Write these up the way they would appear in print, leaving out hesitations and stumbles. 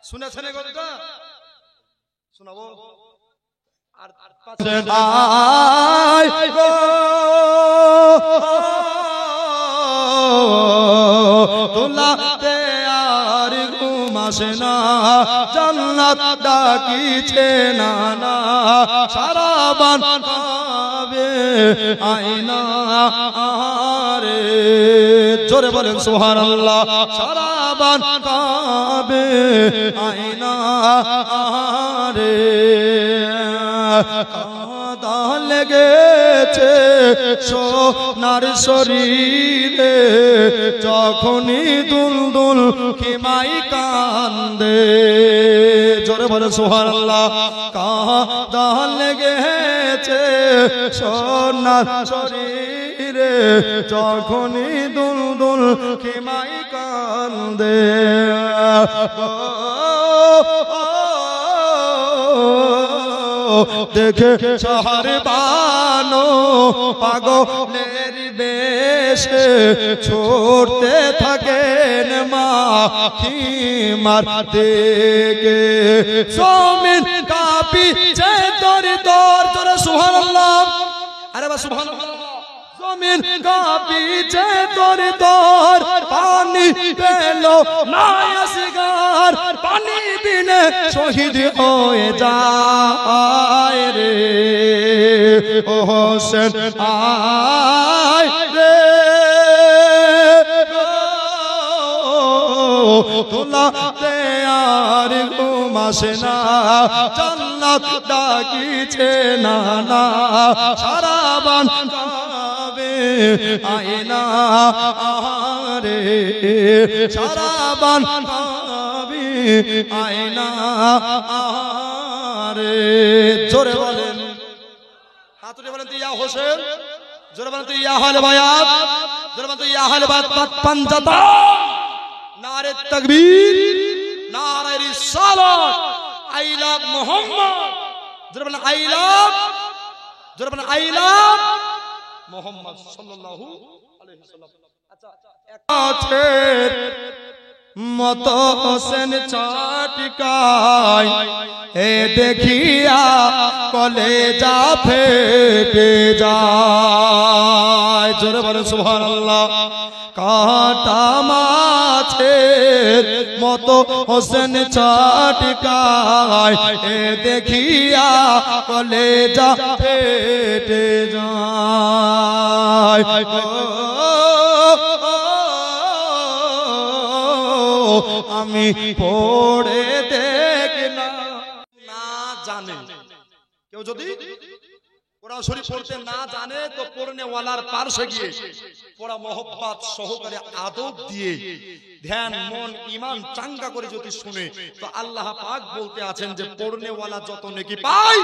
শুনেছেন এই গল্পটা? শোনাবো। আর তোলাতে আর ঘুম আসে না, জান্নাত ডাকিছে না না, সারা বান কাবে আয়না আরে, জোরে বলেন সুবহানাল্লাহ। সারা বান কাবে আয়না আরে, কাঁদা লেগেছে সোনার শরীরে, যখনই দুলদুল খিমাই কান্দে, জোরে বলে সুবহানাল্লাহ। কাঁদা লেগেছে সোনার শরীরে, যখনই দুলদুল খিমাই কান্দে, দেখে শহর বানো পাগলের বেশে ছুটতে থাকেন মা খিমার দিকে, জমিন কাঁপিছে তোর তোর, তোর সুবহানাল্লাহ। আরে বা সুবহানাল্লাহ। জমিন কাঁপিছে তোর তোর, পানি পেল না আসগার, পানি বিনে শহীদ হয়ে যায় রে, ও হোসেন আয় রে, তোলাতে আর ঘুম আসে না, জান্নাত ডাকিছে না না, সারা বান কাবে আয়না আরে, সারা বান কাবে আয়না আরে, জোরে বলেন, হাতুড়ে বলেন তো ইয়া হোসেন, জোরে বলেন তো ইয়া আহলে বায়াত, জোরে বলেন তো ইয়া আহলে বায়াত পাঞ্জাতা, নারে তাকবীর, নারে রিসালাত, আই লাভ মুহাম্মদ, জোরে বলেন আই লাভ, জোরে বলেন আই লাভ মুহাম্মদ সাল্লাল্লাহু আলাইহি ওয়াসাল্লাম। আচ্ছা, আছে মত হোসেন চাটকায়, এ দেখিয়া কলেজা ফেটে যায়, জোরে বলেন সুবহানাল্লাহ। কাটা মাছের মতো হোসেন চাটকায়, এ দেখিয়া কলেজা ফেটে যায়, আমি পড়ে দেখলাম না জানে কেউ, যদি কোরআন শরীফ পড়তে না জানে তো পড়নেওয়ালার পাশে গিয়ে পড়া মোহব্বত সহকারে আদব দিয়ে ধ্যান মন ঈমান চাঙ্গা করে যদি শুনে, তো আল্লাহ পাক বলতে আছেন যে পড়নেওয়ালা যত নেকি পায়,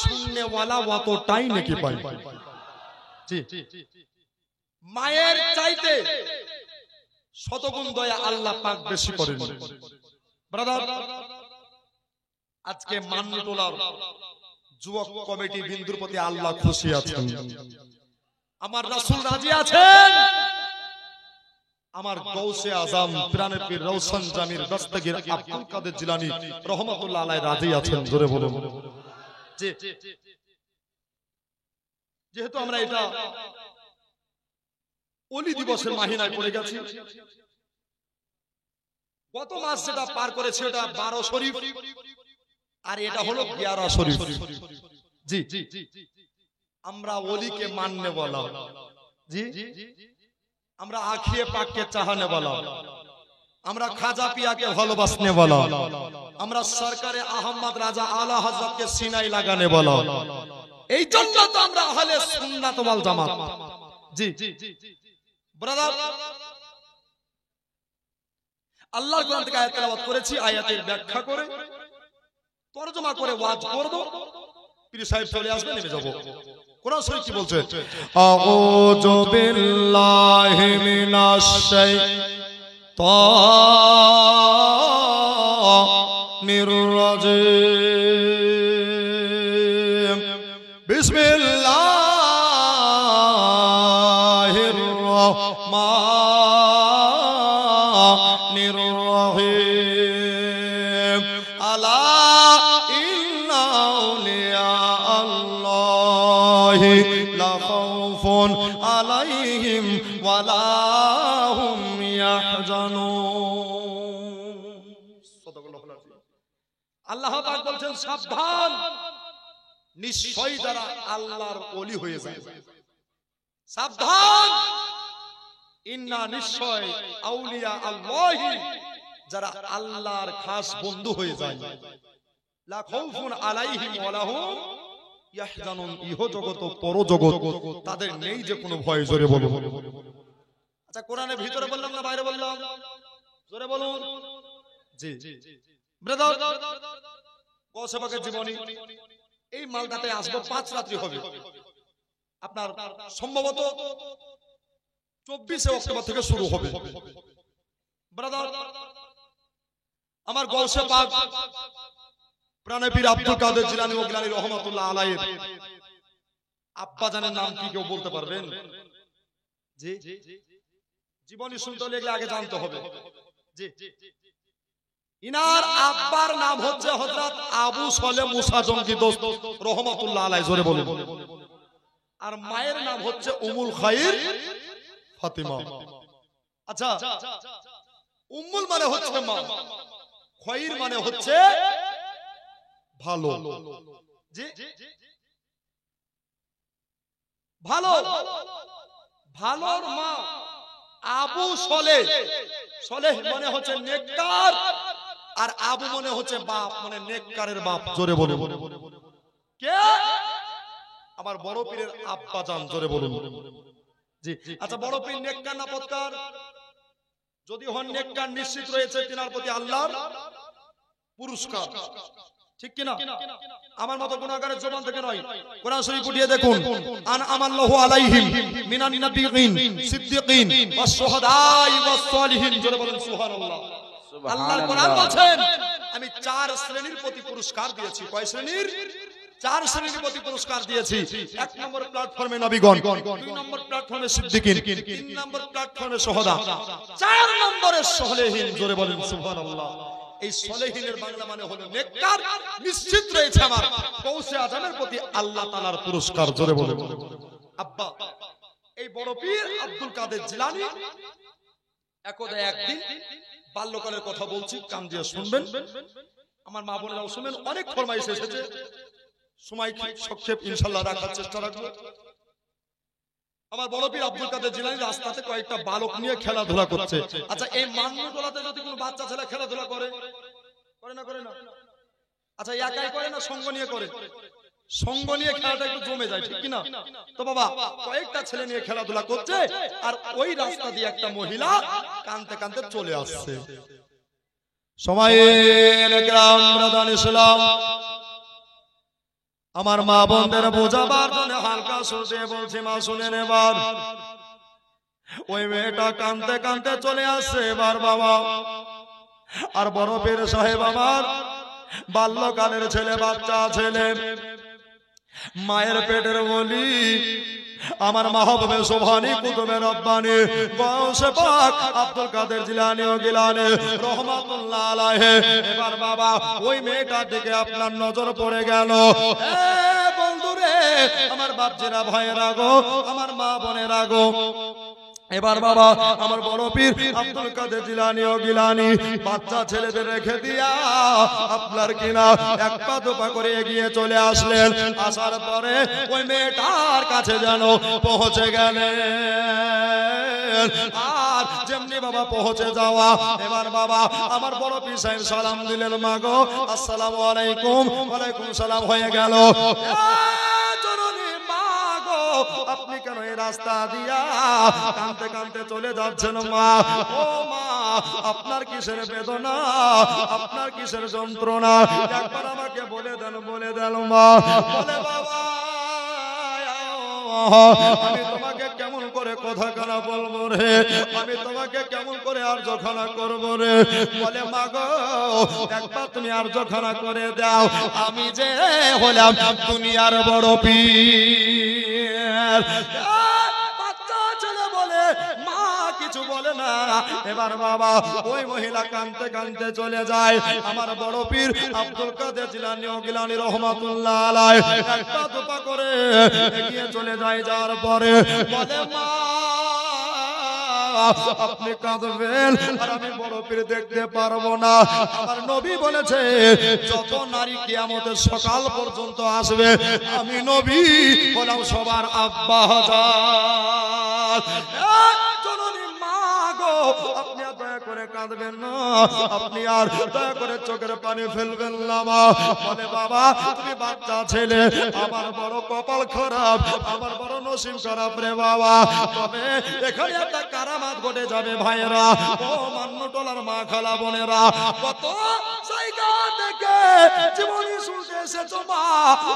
শুননেওয়ালা অতটাই নেকি পায়। জি, মায়ের চাইতে শতগুণ দয়া আল্লাহ পাক বেশি করেন। ব্রাদার, আজকে মান্যটোলার যুবক কমিটি বিন্দুর প্রতি আল্লাহ খুশি আছেন, আমার রাসূল রাজি আছেন, আমার গৌসে আজম প্রাণের পীর রওশন জামির দস্তগীর আব্দুল কাদের জিলানী রহমাতুল্লাহ আলাইহি রাজি আছেন, জোরে বলুন। যেহেতু আমরা এটা ওলি দিবসের মাহিনায় পড়ে গেছি, গত মাস যেটা পার করেছে এটা 12 শরীফ, আর এটা হলো 11 শরীফ। জি, আমরা ওলিকে মাননে বলা, জি, আমরা আখিয়ে পাককে চাহনে বলা, আমরা খাজা পিয়াকে ভালোবাসনে বলা, আমরা সরকারে আহমদ রাজা আলা হযরতকে সিনাই লাগানে বলা, এই জন্য তো আমরা আহলে সুন্নাত ওয়াল জামাত। জি ব্রাদার, আল্লাহর কোরআন থেকে আয়াত তেলাওয়াত করেছি, আয়াতের ব্যাখ্যা করে তরজমা করে ওয়াজ করব, পীর সাহেব চলে আসবে, নেমে যাব। কোরআন শরীফ কি বলছে? আউযু বিল্লাহি মিনাশ শাইতানির রাজিম, বিসমিল্লাহির রাহমানির রহিম, আলাইহিম ওয়ালা হুম ইয়াহজানুন। আল্লাহ পাক বলছেন সাবধান, নিশ্চয়ই যারা আল্লাহর ওলি হয়ে যায়, সাবধান, ইন্না নিশ্চয় আউলিয়া আল্লাহি, যারা আল্লাহর খাস বন্ধু হয়ে যায়, লা খাউফুন আলাইহিম ওয়ালা হুম ইয়াহজানুন, ইহ জগত পর জগত তাদের নেই যে কোনো ভয়। জোরে বলুন। আচ্ছা কোরআনের ভিতরে বললাম না বাইরে বললাম? জোরে বলুন। জি ব্রাদার, কৌশবাকের জীবনী এই মালটাতে আসবো 5 রাত্রি হবে আপনার, সম্ভবত 24 অক্টোবর থেকে শুরু হবে। ব্রাদার আমার গৌসে পাক প্রাণবীর আব্দুল কাদের জিলানী ও গিলানী রহমাতুল্লাহ আলাইহির আব্বা জানের নাম কি কেউ বলতে পারবেন? জি জীবনী শুনতে হলে আগে জানতে হবে। জি ইনার আব্বার নাম হচ্ছে হযরত আবু সালেহ মুসা জঙ্গি দোস্ত রহমাতুল্লাহ আলাইহি। জোরে বলুন। আর মায়ের নাম হচ্ছে উম্মুল খায়র ফাতিমা। আচ্ছা উম্মুল মানে হচ্ছে মা, খায়র মানে হচ্ছে ভালো। জি ভালো, ভালোর মা আবু সালেহ, সালেহ মানে হচ্ছে নেককার, আর আবু মানে হচ্ছে বাপ, মানে নেককারের বাপ। জোরে বলুন। কে? আমার বড় পীরের আব্বা জান। জোরে বলুন। জি আচ্ছা বড় পীর নেককার না পদকার? যদি হন নেককার, নিশ্চিত রয়েছে তিনার প্রতি আল্লাহর পুরস্কার, ঠিক কিনা? আমার মতো গুনাহগারের জবান থেকে নয়, কোরআন শরীফ উঠিয়ে দেখুন। আন আমাল্লাহু আলাইহিম মিনান নাবিয়িন সিদ্দিকিন ওয়াস শুহাদাই ওয়াস সালিহিন। জোরে বলুন সুবহানাল্লাহ। আল্লাহর কোরআন বলেন আমি 4 শ্রেণীর প্রতি পুরস্কার দিয়েছি। কয় শ্রেণীর? 4 শ্রেণীর প্রতি পুরস্কার দিয়েছি। 1 নম্বর প্ল্যাটফর্মে নবীগণ, 2 নম্বর প্ল্যাটফর্মে সিদ্দিকিন, 3 নম্বর প্ল্যাটফর্মে শুহাদা, 4 নম্বরে সালেহিন। জোরে বলেন সুবহানাল্লাহ। এই সালেহিনের বাংলা মানে হলো নেককার, নিশ্চিত রয়েছে আমার গৌসে আজমের প্রতি আল্লাহ তাআলার পুরস্কার। জোরে বলেন। আব্বা এই বড় পীর আব্দুল কাদের জিলানী একদা একদিন, বাল্যকালের কথা বলছি, কান দিয়ে শুনবেন, আমার মা বোনেরাও শুনবেন। অনেক ফরমাইশ এসেছে, সময় সংক্ষেপ ইনশাআল্লাহ রাখার চেষ্টা রাখবো। আমার বড় পীর আব্দুল কাদের জিলানী রাস্তাতে কয়েকটা বালক নিয়ে খেলাধুলা করছে। আচ্ছা এই মান্যতলাতে যদি কোনো বাচ্চা ছেলে খেলাধুলা করে, করে না? করে না? আচ্ছা একাই করে না সঙ্গ নিয়ে করে? সঙ্গ নিয়ে খেলাটা একটু জমে যায়, ঠিক কিনা? তো বাবা কয়েকটা ছেলে নিয়ে খেলাধুলা করছে, আর ওই রাস্তা দিয়ে একটা মহিলা কানতে কানতে চলে আসছে। সময়ের গ্রাম রাদান ইসলাম, আমার মা বোনদের বোঝাবার জন্য হালকা সুরে বলছি, মা শুনেন এবার। ওই মেয়েটা কানতে কানতে চলে আসছে এবার বাবা। আর বড় পীর সাহেব আমার বাল্যকালের ছেলে, বাচ্চা ছেলে, মায়ের পেটের বলি, আমার মাহবুবে সুবহানী কুতুবে রব্বানী গৌসে পাক আব্দুল কাদের জিলানী ও গিলানী রহমাতুল্লাহ আলাইহি। এবার বাবা ওই মেয়েটার দিকে আপনার নজর পড়ে গেল। বন্ধুরে, আমার বাপজিরা ভাইয়েরা গো, আমার মা বোনেরা গো, এবার বাবা আমার বড় পীর আব্দুল কাদের জিলানী ও গিলানী বাচ্চা ছেলেদের রেখে দিয়া আপনার কিনা এক পা দুপা করে এগিয়ে চলে আসলেন। আসার পরে ওই মেয়েটার কাছে যেন পৌঁছে গেলেন। আর যেমনি বাবা পৌঁছে যাওয়া, এবার বাবা আমার বড় পীর সাহেব সালাম দিলেন, মা গো আসসালামু আলাইকুম। ওয়ালাইকুম সালাম হয়ে গেল। আপনি কেন এই রাস্তা দিয়া কানতে কানতে চলে যাচ্ছেন মা? ও মা, আপনার কিসের বেদনা, আপনার কিসের যন্ত্রণা, একবার আমাকে বলে দেন, বলে দেন মা। বলে বাবা আমি তোমাকে কেমন করে কথা খানা বলবো রে, আমি তোমাকে কেমন করে আর্যখানা করবো রে। বলে মা গো একবার তুমি আর্যখানা করে দাও, আমি যে হলাম দুনিয়ার বড় পীর। বাচ্চা ছেলে বলে মা কি কিছু বলে না। এবার বাবা ওই মহিলা কাঁদতে কাঁদতে চলে যায়। আমার বড় পীর আব্দুল কাদের জিলানী ও গিলানী রহমাতুল্লাহ আলাইহি একটা দোপা করে এগিয়ে চলে যায়। যাওয়ার পরে বলে মা আপনি কাঁদবেন আর আমি বড় পীর দেখতে পারবো না। আমার নবী বলেছে যত নারী কিয়ামতের সকাল পর্যন্ত আসবে আমি নবী বললাম সবার আব্বা হযরত জননী মা গো আপনি আর দয়া করে কাঁদবেন না, আপনি আর দয়া করে চোখের পানি ফেলবেন না। মা বলে বাবা তুমি বাচ্চা ছেলে, আমার বড় কপাল খারাপ, আমার বড় নসিব খারাপ রে বাবা। তবে এখানে একটা কারামাত ঘটে যাবে ভাইয়েরা ও মান্যটলার মা খালা বোনেরা। কত জায়গা থেকে জীবনী শুনতে এসেছো মা,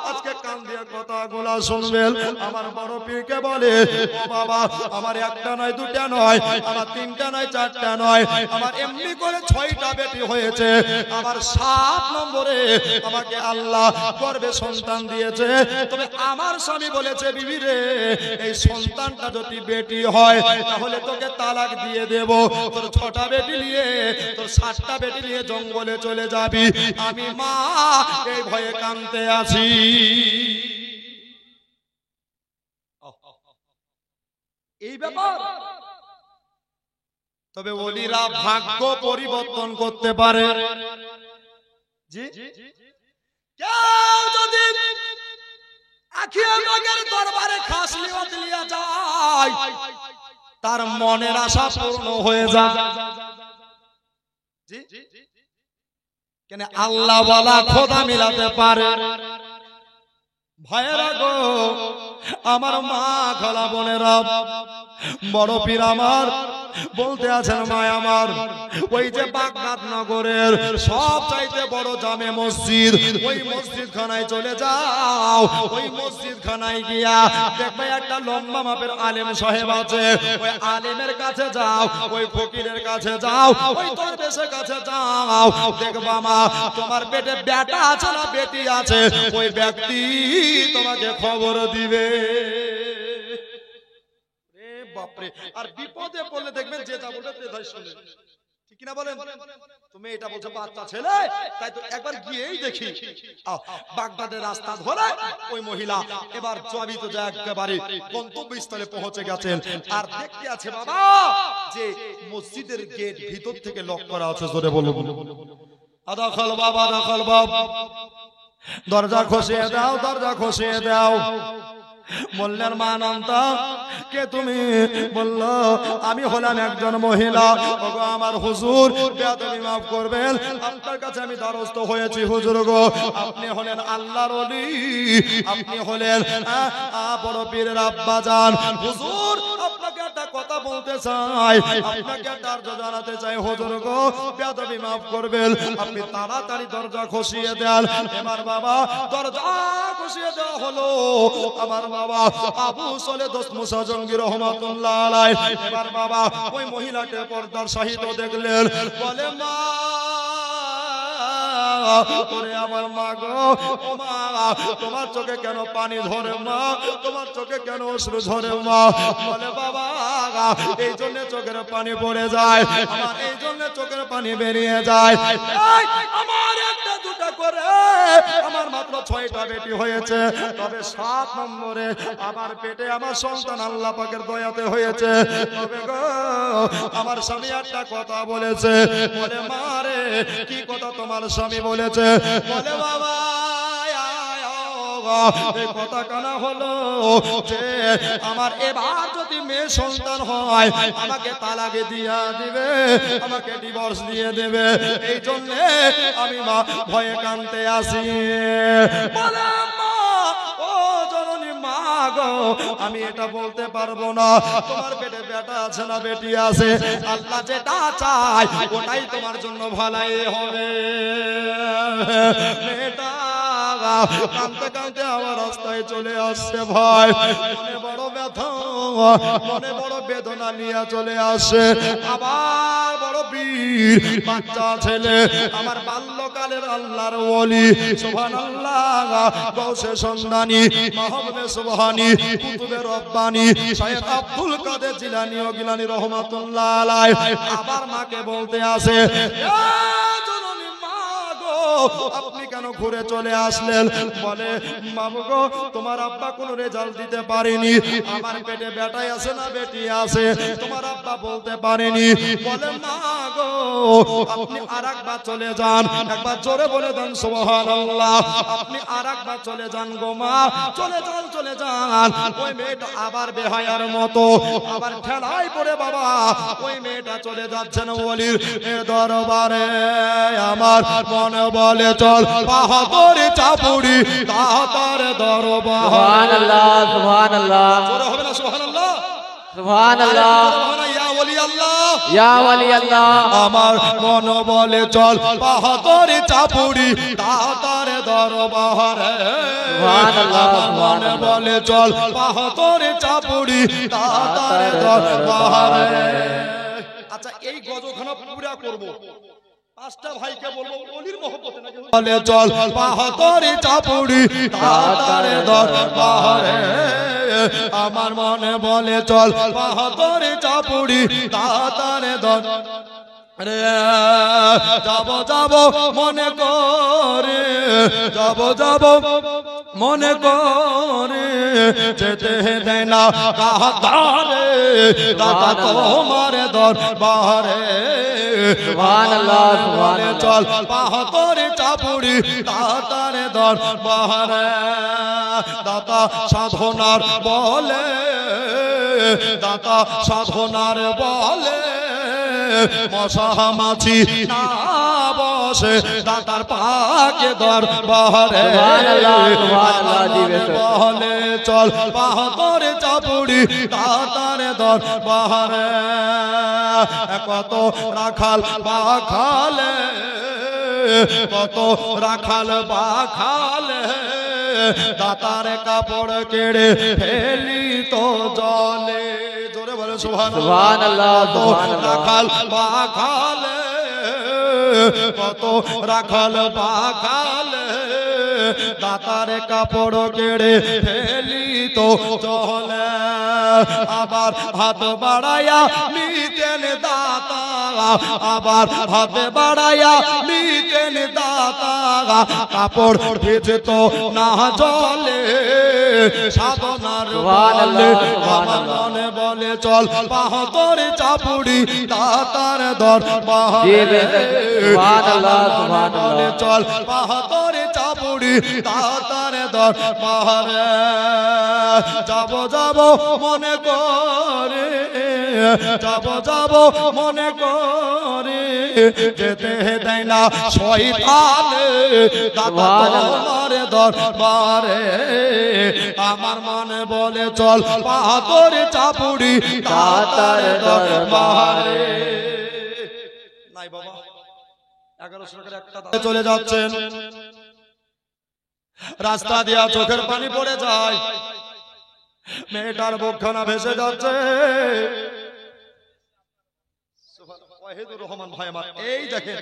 আজকে কান দিয়ে কথাগুলা শুনবেন। আমার বড় পীরকে বলে ও বাবা আমার একটা নয় দুটা নয়, আমার তিনটা নয় চারটা নয়, আমার এমনি করে 6টা বেটি হয়েছে। আমার 7 নম্বরে আমাকে আল্লাহ গর্ভে সন্তান দিয়েছে। তবে আমার স্বামী বলেছে বিবি রে এই সন্তানটা যদি বেটি হয় তাহলে তোকে তালাক দিয়ে দেব। তোর 6টা বেটি নিয়ে তোর 7টা বেটি নিয়ে জঙ্গলে চলে যাবি। আমি মা এই ভয়ে কাঁদতে আছি। এই ব্যাপার। তবে ওলিরা ভাগ্য পরিবর্তন করতে পারে। জি কেউ যদি আখিয়া বাগের দরবারে খাস লিওয়াত লিয়া যায় তার মনের আশা পূর্ণ হয়ে যায়। জি কেন আল্লাহ ওয়ালা খোদা মিলাতে পারে। ভাইয়েরা গো আমার মা খালা বোনেরা বড় পীর আমার বলতে আছেন মা আমার ওই যে বাগদাদ নগরের সব চাইতে বড় জামে মসজিদ, ওই মসজিদ খানায় চলে যাও। ওই মসজিদ খানায় গিয়া দেখবে একটা লম্বা মাপের আলেম সাহেব আছে। ওই আলেমের কাছে যাও, ওই ফকিরের কাছে যাও, ওই দরবেশের কাছে যাও। দেখবা মা তোমার পেটে বেটা আছে না বেটি আছে, ওই ব্যক্তি তোমাকে খবর দিবে। বাপরে আর বিপদে পড়লে দেখবেন যে যা বলবে তাই শুনে। ঠিক কি না বলেন? তুমি এটা বলছো বাচ্চা ছেলে, তাই তো একবার গিয়েই দেখি। বাগদাদের রাস্তা ধরে ওই মহিলা এবার চবি তো একেবারে গন্তব্যস্থলে পৌঁছে গেছেন। আর দেখতে আছে বাবা যে মসজিদের গেট ভিতর থেকে লক করা আছে। জোরে বলুন আদাখাল বাবা দাখাল বাবা, দরজা খসিয়ে দাও, দরজা খসিয়ে দাও। বললেন মা নান্তা কে তুমি? বলল আমি হলাম একজন মহিলা। ওগো আমার হুজুর বেয়াদবি মাফ করবেন, আপনার কাছে আমি দ্বারস্থ হয়েছি হুজুর গো। আপনি হলেন আল্লাহর ওলি, আপনি হলেন বড় পীরের আব্বা জান। হুজুর আপনাকে একটা কথা বলতে চাই, আপনাকে একটা আর্য জানাতে চাই হুজুর গো, বেয়াদবি মাফ করবেন। আপনি তাড়াতাড়ি দরজা খসিয়ে দেন। এবার বাবা দরজা খসিয়ে দেওয়া হলো। আমার বাবা আবু সলে দোস্ত মুসা জঙ্গি রহমাতুল্লাহ আলাইহি এবার বাবা ওই মহিলাকে পর্দার সহিত দেখলেন। বলে মা ওরে আমার মা গো, ও মা তোমার চোখে কেন পানি ধরে মা? তোমার চোখে কেন অশ্রু ঝরে মা? বলে বাবা এই জন্য চোখের পানি পড়ে যায়, আমার এই জন্য চোখের পানি বেরিয়ে যায়। আমার একটা দুটা করে আমার মাত্র 6টা বেটি হয়েছে, তবে 7 নম্বরে আমার পেটে আমার সন্তান আল্লাহ পাকের দয়াতে হয়েছে। তবে গো আমার স্বামী একটা কথা বলেছে। বলে মা রে কি কথা তোমার স্বামী বলেছে? বলে বাবা এই কথা কানা হলো যে আমার এবার যদি মেয়ে সন্তান হয় আমাকে তালাক দিয়া দিবে, আমাকে ডিভোর্স দিয়ে দেবে। এই জন্য আমি মা ভয়ে কাঁদতে আসি। বলে মা ও জননী মা গো আমি এটা বলতে পারবো না, তোমার পেটে বেটা আছে না বেটি আছে, আল্লাহ যেটা চায় ওটাই তোমার জন্য ভালাই হবে। মেয়েটা কাঁদতে কাঁদতে আমার রাস্তায় চলে আসছে। ভাই মনে বড় ব্যথা, মনে বড় বেদনা নিয়ে চলে আসে। আবার বড় বীর বাচ্চা ছেলে আমার বাল্যকালের আল্লাহর ওলি সুবহানাল্লাহ গৌসে সন্ধানী মাহবুবে সুবহানী কুতুবে রব্বানী শায়েখ আব্দুল কাদের জিলানী ও গিলানী রহমাতুল্লাহ আলাইহি আবার মাকে বলতে আসে, আপনি কেন ঘুরে চলে আসলেন? বলে বাবু গো, তোমার আব্বা কোন রেজাল্ট দিতে পারেনি, আমার পেটে বেটাই আছে না বেটি আছে, তোমার আব্বা বলতে পারেনি। বলে মা গো, আপনি আরেকবার চলে যান, একবার জোরে বলে দেন সুবহানাল্লাহ। আপনি আরেকবার চলে যান গো মা, চলে যান চলে যান। ওই মেয়েটা আবার বেহায়ার মতো আবার ঠেলায় পড়ে বাবা ওই মেয়েটা চলে যাচ্ছেন ওলির দরবারে। আমার মনে বলে চল বাহাদুর চাপুরি তাহার দরবার। সুবহানাল্লাহ সুবহানাল্লাহ জোরে হবে না সুবহানাল্লাহ সুবহানাল্লাহ ইয়া ওলি আল্লাহ ইয়া ওলি আল্লাহ। আমার মন বলে চল বাহাদুর চাপুরি তাহার দরবারে। সুবহানাল্লাহ মন বলে চল বাহাদুর চাপুরি তাহার দরবারে। আচ্ছা এই গজখানা পুরা করব, পাঁচটা ভাইকে বলবো ওলির মহব্বতে নাকি বলে চল বাহাদুর চাপুরি তাহার দরবারে। আমার মনে বলে চল বাহাদুর চাপুরি তাহার দরবারে। যাব যাব মনে করে, যাব যাব মনে করে, যেতে দেয় না কাহারে দাদা তোমার দরবারে। সুবহানাল্লাহ সুবহানাল্লাহ চল বাহাদুর চাপুরি তাহার দরবারে। দাতা সাধনার বলে, দাতা সাধনার বলে মশা মাছি না বসে দাতার পাকে দরবারে। সুবহানাল্লাহ সুবহানাল্লাহ দিবে বলে চল বাহাদুর চাপুরি তাতার দরবারে। কত রাখাল বাখালে, কত রাখাল বাখালে দাতার কাপড় কেড়ে ফেলি তো জলে। জোরে বলে সুবহানাল্লাহ সুবহানাল্লাহ। রাখাল বাখালে, কত রাখাল বাখালে দাতার কাপড় কেড়ে ফেলি তো চলে। আবার হাত বাড়াইয়া নিতেন দাতা, আবার হাত বাড়াইয়া নিতেন দাতা, কাপড় ভিজত না জলে সাধনার বলে। আমার মনে বলে চল বাহাদুর চাপুরি তাতার দরবারে। সুবহানাল্লাহ সুবহানাল্লাহ চল বাহাদুর চাপুরি তাতার দরবারে। যাব যাব মনে করে, যাব যাব মনে করে, যেতে দেয় না শয়তান দাদা তোমার দরবারে। আমার মনে বলে চল বাহাদুর চাপুরি তাতার দরবারে। নাই বাবা 1100 টাকার একটা চলে যাচ্ছেন, রাস্তা দিয়া চোখের পানি পড়ে যায়, মেয়েটার বুকখানা ভেসে যাচ্ছে। ওয়াহিদুর রহমান ভাই আমার এই দেখেন